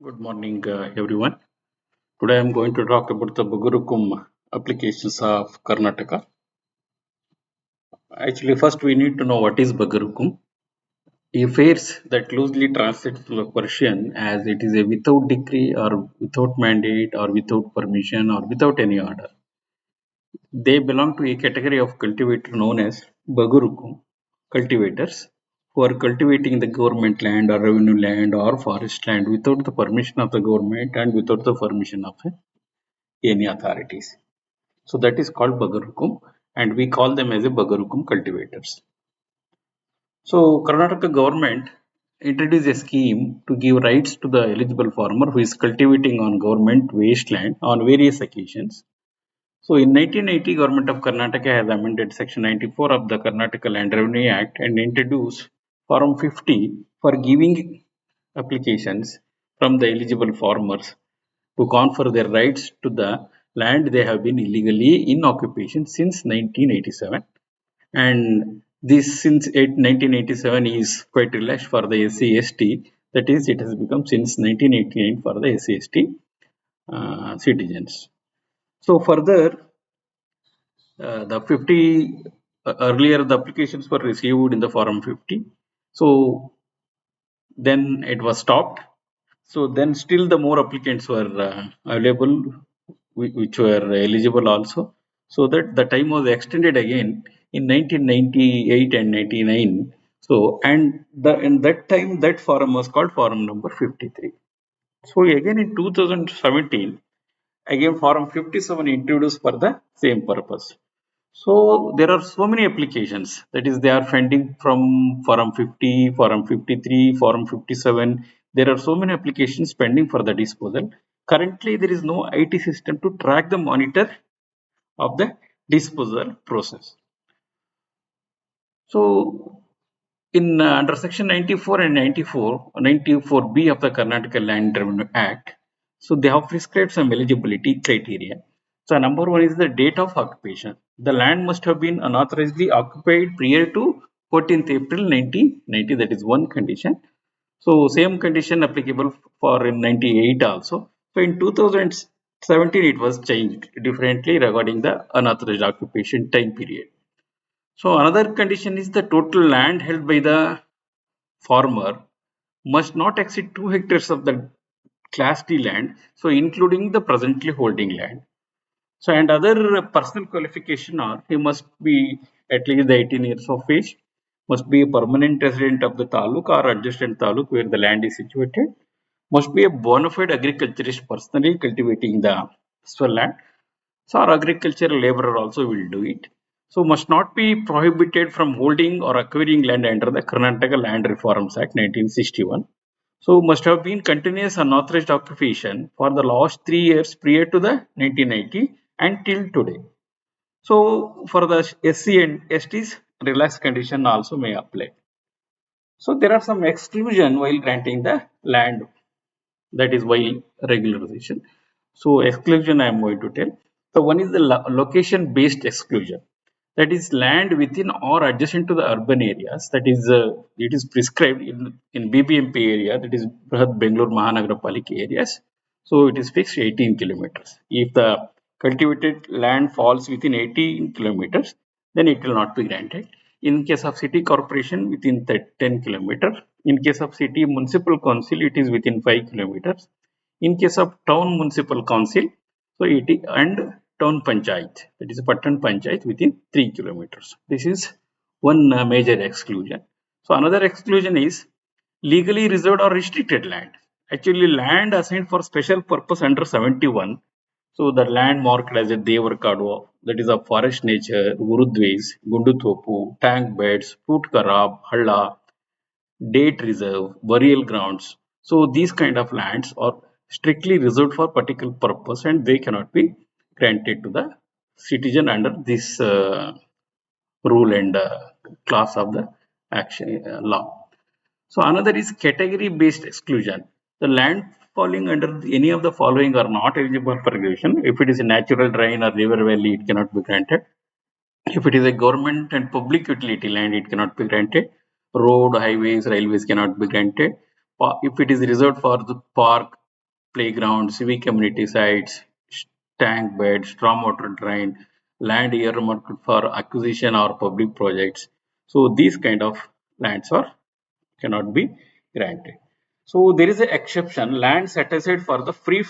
Good morning, everyone. Today I am going to talk about the Bagarukum applications of Karnataka. Actually, first we need to know what is Bagarukum. A phrase that loosely translates to the Persian as it is a without decree or without mandate or without permission or without any order. They belong to a category of cultivator known as Bagarukum cultivators who are cultivating the government land or revenue land or forest land without the permission of the government and without the permission of any authorities. So that is called Bagarukum, and we call them as a Bagarukum cultivators. So Karnataka government introduced a scheme to give rights to the eligible farmer who is cultivating on government wasteland on various occasions. So in 1980, government of Karnataka has amended section 94 of the Karnataka Land Revenue Act and introduced Form 50 for giving applications from the eligible farmers to confer their rights to the land they have been illegally in occupation since 1987. And this since 1987 is quite relaxed for the SC/ST. That is, it has become since 1989 for the SC/ST citizens. So further, the 50 earlier the applications were received in the form 50. So then it was stopped. So then still the more applicants were available which were eligible also. So that the time was extended again in 1998 and 99. So and the in that time that forum was called forum number 53. So again in 2017 again forum 57 introduced for the same purpose. So there are so many applications that is they are finding from forum 50, forum 53, forum 57. There are so many applications pending for the disposal. Currently there is no IT system to track the monitor of the disposal process. So in under section 94 and 94b of the Karnataka Land Revenue Act, so they have prescribed some eligibility criteria. So number one is the date of occupation. The land must have been unauthorizedly occupied prior to 14th April 1990. That is one condition. So same condition applicable for in 98 also. So in 2017 it was changed differently regarding the unauthorized occupation time period. So another condition is the total land held by the farmer must not exceed 2 hectares of the class D land, so including the presently holding land. So and other personal qualification are he must be at least 18 years of age, must be a permanent resident of the taluk or adjacent taluk where the land is situated, must be a bona fide agriculturist personally cultivating the swell land. So our agricultural laborer also will do it. So must not be prohibited from holding or acquiring land under the Karnataka Land Reforms Act 1961. So must have been continuous unauthorized occupation for the last 3 years prior to the 1990 and till today. So for the SC and STs, relaxed condition also may apply. So there are some exclusion while granting the land, that is while regularization. So exclusion I am going to tell. So one is the location based exclusion. That is land within or adjacent to the urban areas. That is it is prescribed in BBMP area, that is Brihad Bangalore Mahanagarapalika areas. So it is fixed 18 kilometers. If the cultivated land falls within 18 kilometers, then it will not be granted. In case of city corporation, within 10 kilometers. In case of city municipal council, it is within 5 kilometers. In case of town municipal council, so it is, and town panchayat, that is Patan panchayat within 3 kilometers. This is one major exclusion. So another exclusion is legally reserved or restricted land. Actually, land assigned for special purpose under 71. So the land marked as a Devarkadu, that is of forest nature, Urudways, Gunduthopu, tank beds, fruit karab, halla, date reserve, burial grounds. So these kind of lands are strictly reserved for particular purpose and they cannot be granted to the citizen under this rule and class of the action law. So another is category based exclusion. The land falling under any of the following are not eligible for regulation. If it is a natural drain or river valley, it cannot be granted. If it is a government and public utility land, it cannot be granted. Road, highways, railways cannot be granted. If it is reserved for the park, playgrounds, civic community sites, tank beds, stormwater drain, land earmarked for acquisition or public projects. So these kind of lands are cannot be granted. So there is an exception, land set aside for the free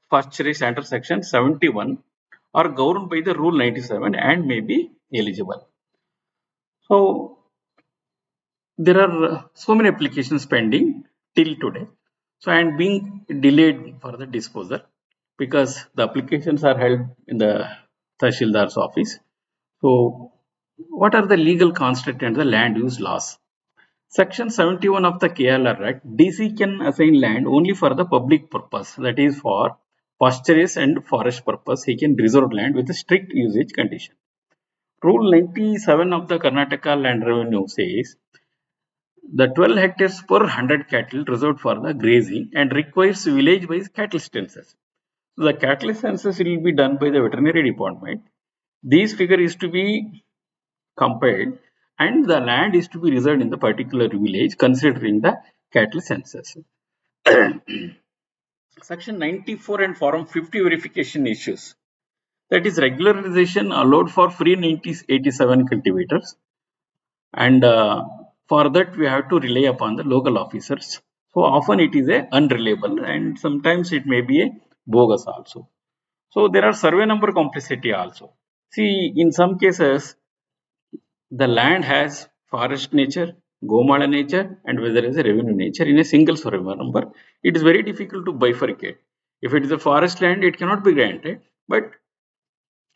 pastures under section 71 are governed by the rule 97 and may be eligible. So there are so many applications pending till today. So and being delayed for the disposal because the applications are held in the Tahsildar's office. So what are the legal constraints and the land use laws? Section 71 of the KLR Act, DC can assign land only for the public purpose, that is for pasturage and forest purpose. He can reserve land with a strict usage condition. Rule 97 of the Karnataka Land Revenue says the 12 hectares per 100 cattle reserved for the grazing and requires village-wise cattle census. So the cattle census will be done by the veterinary department. This figure is to be compiled and the land is to be reserved in the particular village considering the cattle census. Section 94 and Form 50 verification issues. That is regularization allowed for free 1987 cultivators and for that we have to rely upon the local officers. So often it is a unreliable and sometimes it may be a bogus also. So there are survey number complexity also. See, in some cases the land has forest nature, Gomala nature, and whether is a revenue nature in a single survey number. It is very difficult to bifurcate. If it is a forest land, it cannot be granted. But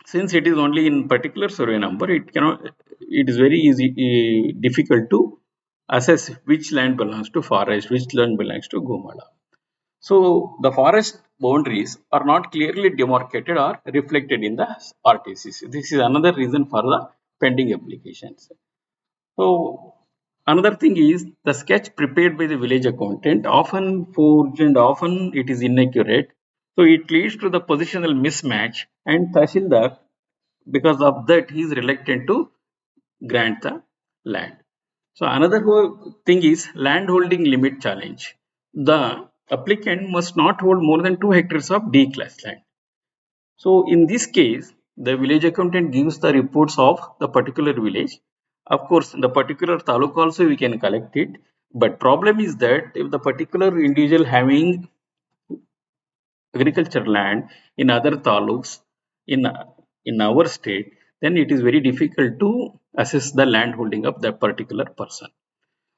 since it is only in particular survey number, it cannot. It is very easy, difficult to assess which land belongs to forest, which land belongs to Gomala. So the forest boundaries are not clearly demarcated or reflected in the RTCs. This is another reason for the pending applications. So another thing is the sketch prepared by the village accountant often forged and often it is inaccurate. So it leads to the positional mismatch and Tahsildar because of that he is reluctant to grant the land. So another thing is land holding limit challenge. The applicant must not hold more than 2 hectares of D class land. So in this case, the village accountant gives the reports of the particular village. Of course, the particular taluk also we can collect it. But problem is that if the particular individual having agriculture land in other taluks in in our state, then it is very difficult to assess the land holding of that particular person.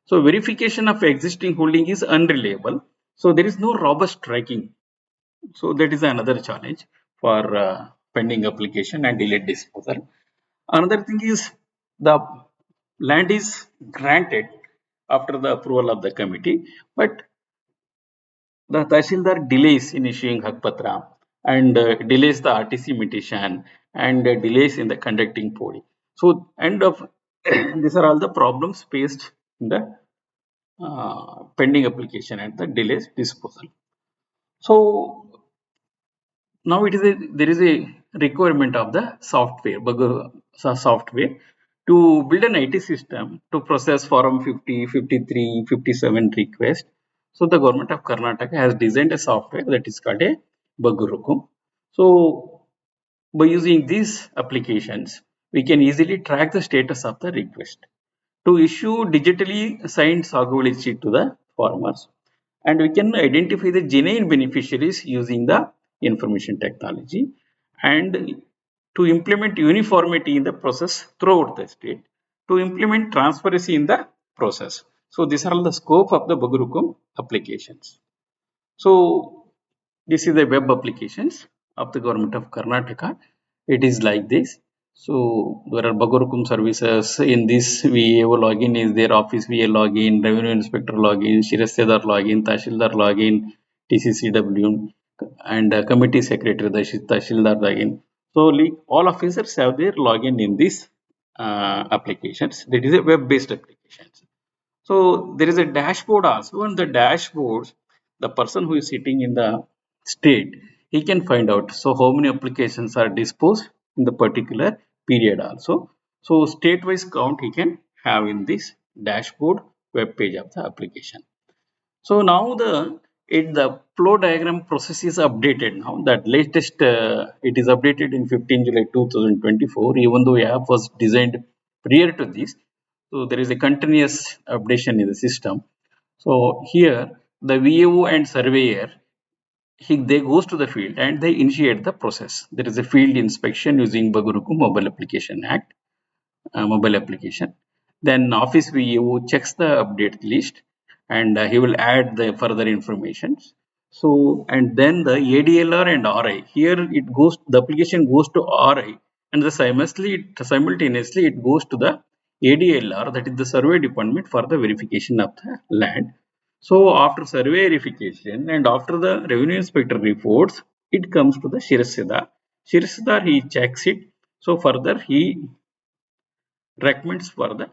So verification of existing holding is unreliable. So there is no robust tracking. So that is another challenge for pending application and delayed disposal. Another thing is the land is granted after the approval of the committee, but the Tahsildar delays in issuing Hakpatra and delays the RTC petition and delays in the conducting podi. So end of these are all the problems faced in the pending application and the delays disposal. So now it is there is a requirement of the software software to build an IT system to process form 50, 53, 57 request. So the government of Karnataka has designed a software that is called a Bagair. So by using these applications, we can easily track the status of the request to issue digitally signed Sagwali sheet to the farmers. And we can identify the genuine beneficiaries using the information technology and to implement uniformity in the process throughout the state, to implement transparency in the process. So these are all the scope of the Bagair applications. So this is the web applications of the government of Karnataka. It is like this. So there are Bagair services. In this VAO login is their office VA login, revenue inspector login, Shirastedar login, Tahsildar login, TCCW, and committee secretary the Tahsildar login. So all officers have their login in these applications. That is a web-based applications. So there is a dashboard also, and the dashboards, the person who is sitting in the state, he can find out. So how many applications are disposed in the particular period also. So state-wise count he can have in this dashboard web page of the application. So now the the flow diagram process is updated now. That latest it is updated in 15 July 2024. Even though app was designed prior to this, so there is a continuous updation in the system. So here the VAO and surveyor, they goes to the field and they initiate the process. There is a field inspection using Bagair Mobile Application Act, mobile application. Then Office VAO checks the update list and he will add the further information. So, and then the ADLR and RI, here it goes, the application goes to RI, and the simultaneously it goes to the ADLR, that is the survey department, for the verification of the land. So after survey verification and after the revenue inspector reports, it comes to the Shirasida. Shirasida, he checks it. So further he recommends for the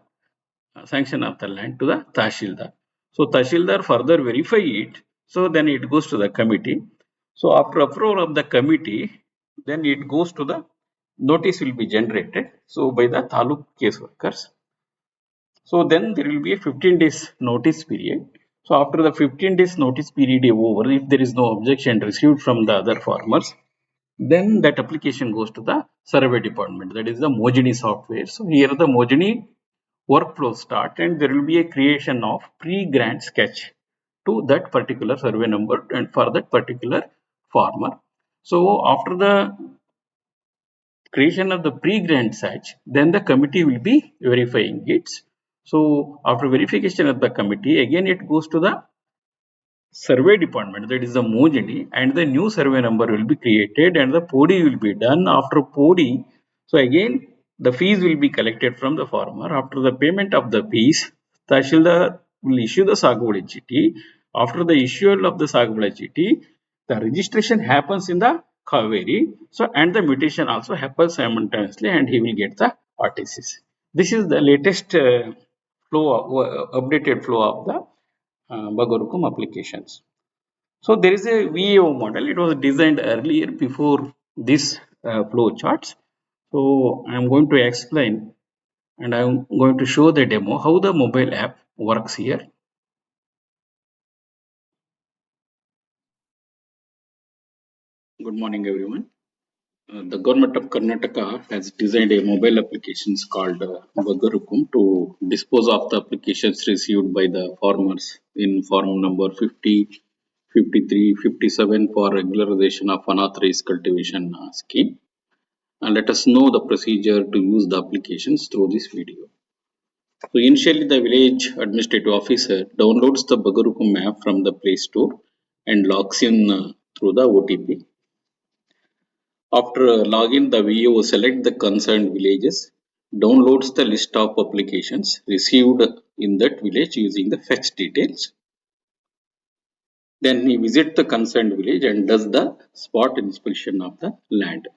sanction of the land to the Tahsildar. So Tahsildar further verify it. So then it goes to the committee. So after approval of the committee, then it goes to the notice will be generated. So by the Taluk case workers. So then there will be a 15 days notice period. So after the 15 days notice period is over, if there is no objection received from the other farmers, then that application goes to the survey department, that is the Mojini software. So here the Mojini workflow start and there will be a creation of pre-grant sketch to that particular survey number and for that particular farmer. So after the creation of the pre-grant sketch, then the committee will be verifying it. So after verification of the committee, again it goes to the survey department, that is the Mojini, and the new survey number will be created and the PODI will be done. After PODI, so again the fees will be collected from the farmer. After the payment of the fees, Tahsildar will issue the Sagwadi Chitti. After the issue of the Sagwadi Chitti, the registration happens in the Kaveri. So and the mutation also happens simultaneously and he will get the RTCs. This is the latest updated flow of the Bagair applications. So there is a VAO model. It was designed earlier before this flow charts. So I am going to explain and I am going to show the demo how the mobile app works here. Good morning, everyone. The government of Karnataka has designed a mobile applications called Bagair to dispose of the applications received by the farmers in form number 50, 53, 57 for regularization of unauthorized cultivation scheme. And let us know the procedure to use the applications through this video. So initially the village administrative officer downloads the Bagair map from the Play Store and logs in through the OTP. After login, the VO select the concerned villages, downloads the list of applications received in that village using the fetch details. Then he visits the concerned village and does the spot inspection of the land.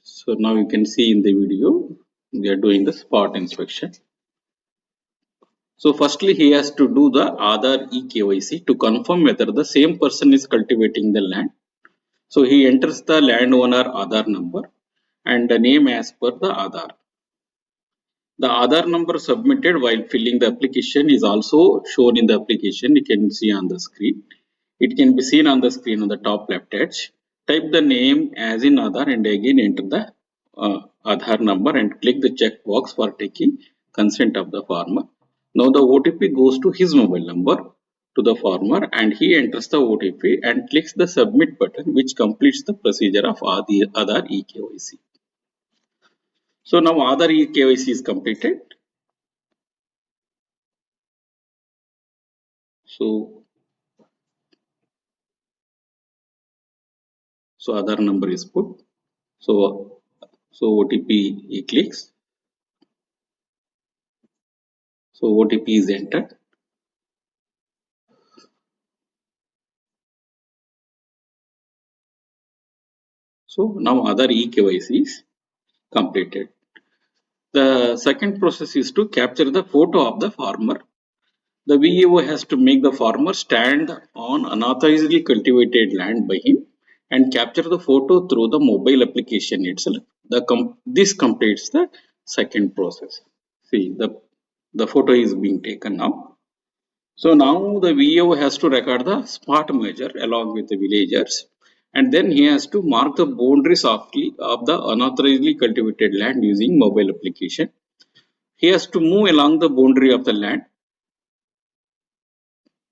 So now you can see in the video, we are doing the spot inspection. So firstly, he has to do the Aadhaar eKYC to confirm whether the same person is cultivating the land. So he enters the landowner Aadhaar number and the name as per the Aadhaar. The Aadhaar number submitted while filling the application is also shown in the application. You can see on the screen. It can be seen on the screen on the top left edge. Type the name as in Aadhaar and again enter the Aadhaar number and click the check box for taking consent of the farmer. Now the OTP goes to his mobile number to the farmer and he enters the OTP and clicks the submit button, which completes the procedure of Aadhaar eKYC. So now Aadhaar eKYC is completed. So Aadhaar number is put. So OTP he clicks. So OTP is entered. So now Aadhaar eKYC is completed. The second process is to capture the photo of the farmer. The VAO has to make the farmer stand on unauthorizedly cultivated land by him and capture the photo through the mobile application itself. This completes the second process. See, the photo is being taken now. So now the VAO has to record the spot measure along with the villagers, and then he has to mark the boundaries of the unauthorizedly cultivated land using mobile application. He has to move along the boundary of the land.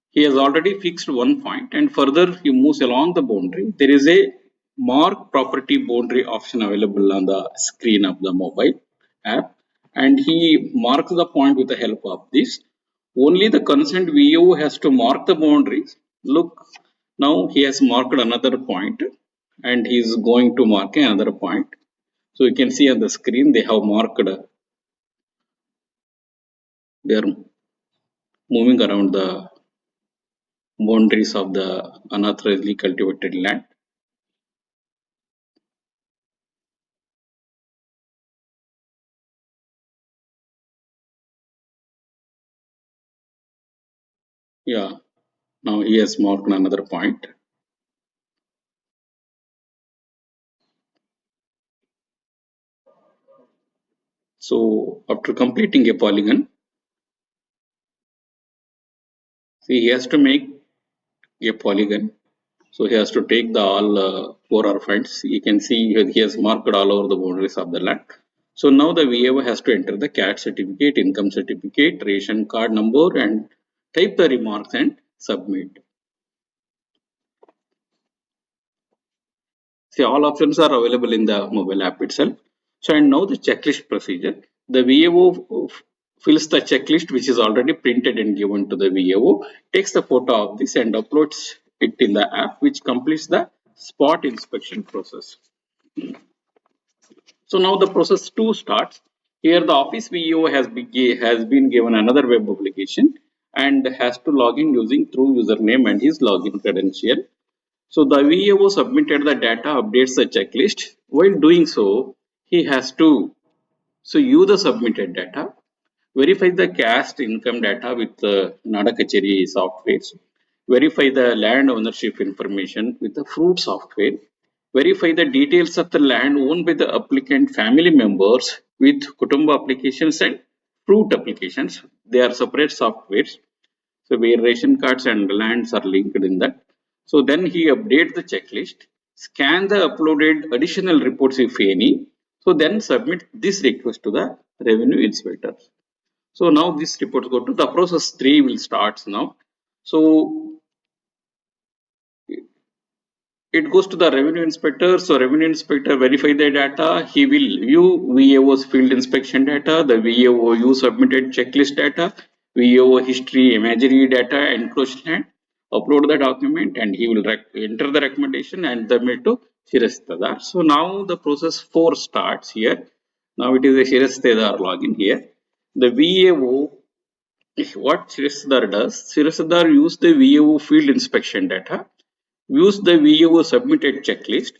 He has already fixed one point and further he moves along the boundary. There is a mark property boundary option available on the screen of the mobile app, and he marks the point with the help of this. Only the consent VO has to mark the boundaries. Look, now he has marked another point and he is going to mark another point. So you can see on the screen they have marked, they are moving around the boundaries of the unauthorizedly cultivated land. Yeah, now he has marked another point. So after completing a polygon, see he has to make a polygon. So he has to take the all four points. You can see he has marked all over the boundaries of the land. So now the VAO has to enter the CAT certificate, income certificate, ration card number, and type the remarks and submit. See, all options are available in the mobile app itself. So, and now the checklist procedure. The VAO fills the checklist which is already printed and given to the VAO, takes the photo of this and uploads it in the app, which completes the spot inspection process. So now the process 2 starts. Here the Office VAO has been given another web application and has to log in using through username and his login credential. So the VAO submitted the data, updates the checklist. While doing so, he has to use the submitted data, verify the caste income data with the Nada Kacheri software, verify the land ownership information with the Fruit software, verify the details of the land owned by the applicant family members with Kutumba applications and Fruit applications. They are separate softwares. So where ration cards and lands are linked in that. So then he updates the checklist, scan the uploaded additional reports if any. So then submit this request to the revenue inspector. So now this report go to the process 3 will start now. So it goes to the revenue inspector. So revenue inspector verify the data. He will view VAO's field inspection data, the VAO submitted checklist data, VAO history, imagery data, encroached land, upload the document, and he will enter the recommendation and submit to Shirastadar. So now the process 4 starts here. Now it is a Shirastadar login here. The VAO, what Shirastadar does, Shirastadar use the VAO field inspection data, views the VAO submitted checklist,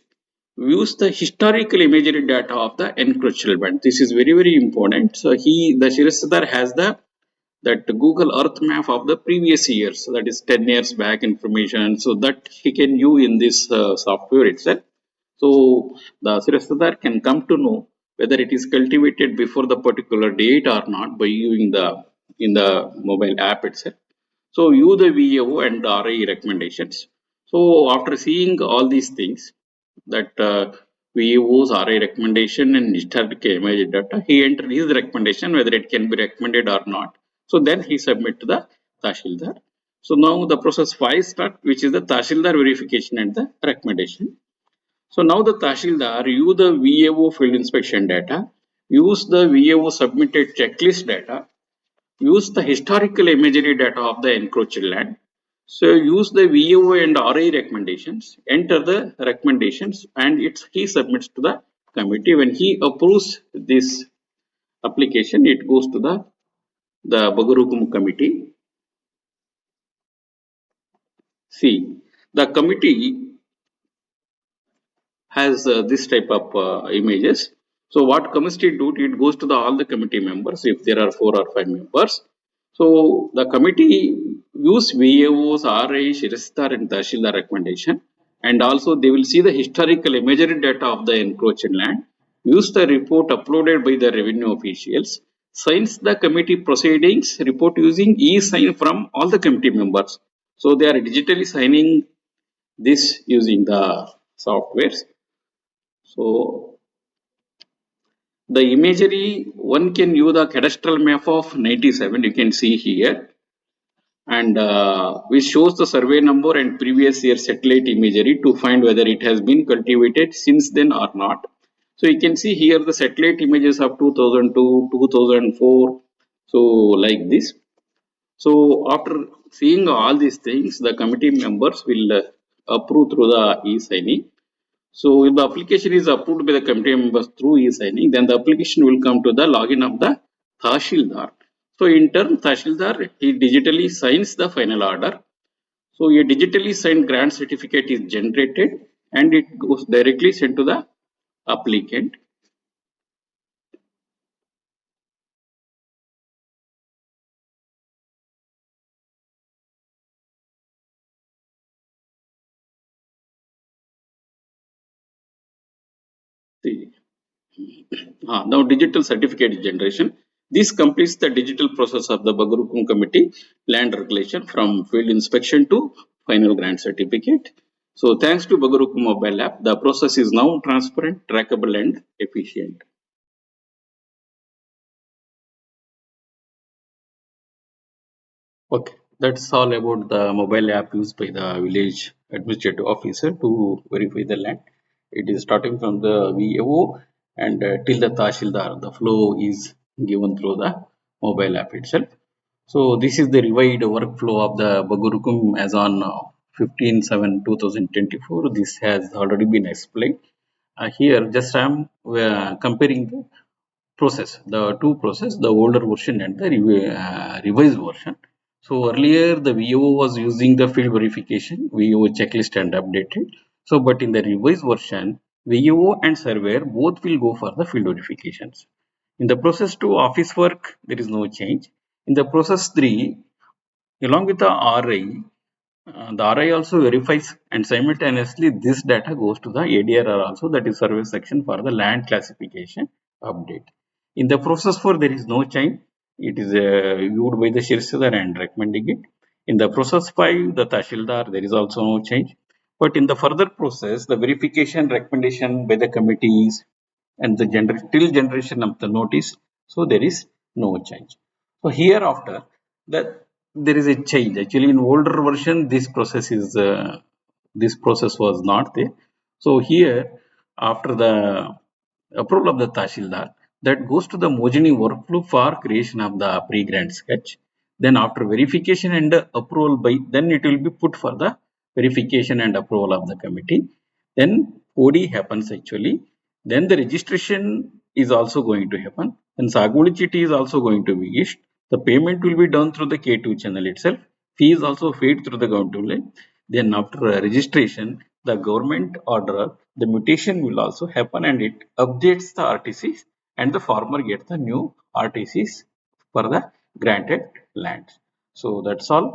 views the historical imagery data of the encroachment. This is very, very important. So the Shirastadar has that Google Earth map of the previous years, so that is 10 years back information, so that he can view in this software itself. So the Shirastadar can come to know whether it is cultivated before the particular date or not by viewing the in the mobile app itself. So view the VAO and the RI recommendations. So after seeing all these things, that VAO's RI recommendation and historical image data, he entered his recommendation whether it can be recommended or not. So then he submit to the Tahsildar. So now the process 5 start, which is the Tahsildar verification and the recommendation. So now the Tahsildar use the VAO field inspection data, use the VAO submitted checklist data, use the historical imagery data of the encroached land. So use the VAO and RA recommendations, enter the recommendations, and he submits to the committee. When he approves this application, it goes to the Bagair committee. See, the committee has this type of images. So what committee do? It goes to all the committee members if there are 4 or 5 members. So the committee use VAOs, RA, Shiristar and Tahsildar recommendation, and also they will see the historical imagery data of the encroached land, use the report uploaded by the revenue officials, signs the committee proceedings report using e-sign from all the committee members. So they are digitally signing this using the softwares. So the imagery, one can use the cadastral map of 97, you can see here, and which shows the survey number and previous year satellite imagery to find whether it has been cultivated since then or not. So you can see here the satellite images of 2002, 2004, so like this. So after seeing all these things, the committee members will approve through the e-signing. So if the application is approved by the committee members through e-signing, then the application will come to the login of the Tahsildar. So in turn, Tahsildar, he digitally signs the final order. So a digitally signed grant certificate is generated and it goes directly sent to the applicant. See, now digital certificate generation. This completes the digital process of the Bagair Committee land regulation from field inspection to final grant certificate. So thanks to Bagair mobile app, the process is now transparent, trackable and efficient. Okay, that's all about the mobile app used by the village administrative officer to verify the land. It is starting from the VAO and till the Tahsildar. The flow is given through the mobile app itself. So this is the revised workflow of the Bagurukum as on 15/7/2024. This has already been explained. Here, just I am comparing the process, the two process, the older version and the revised version. So earlier the VO was using the field verification, VO checklist and updated. So but in the revised version, VO and surveyor both will go for the field verifications. In the process 2 office work, there is no change. In the process 3, along with the RI, the RI also verifies and simultaneously this data goes to the ADRR also, that is service section for the land classification update. In the process 4 there is no change. It is viewed by the Shirsadar and recommending it. In the process 5 the Tahsildar there is also no change. But in the further process the verification recommendation by the committees and the till generation of the notice, so there is no change. So hereafter that there is a change. Actually, in older version, this process was not there. So here, after the approval of the Tahsildar, that goes to the Mojini workflow for creation of the pre-grant sketch. Then after verification and approval by, then it will be put for the verification and approval of the committee. Then OD happens actually. Then the registration is also going to happen. And Saguli Chiti is also going to be issued. The payment will be done through the K2 channel itself. Fee is also paid through the government line. Then after registration, the government order, the mutation will also happen and it updates the RTCs and the farmer gets the new RTCs for the granted lands. So that's all.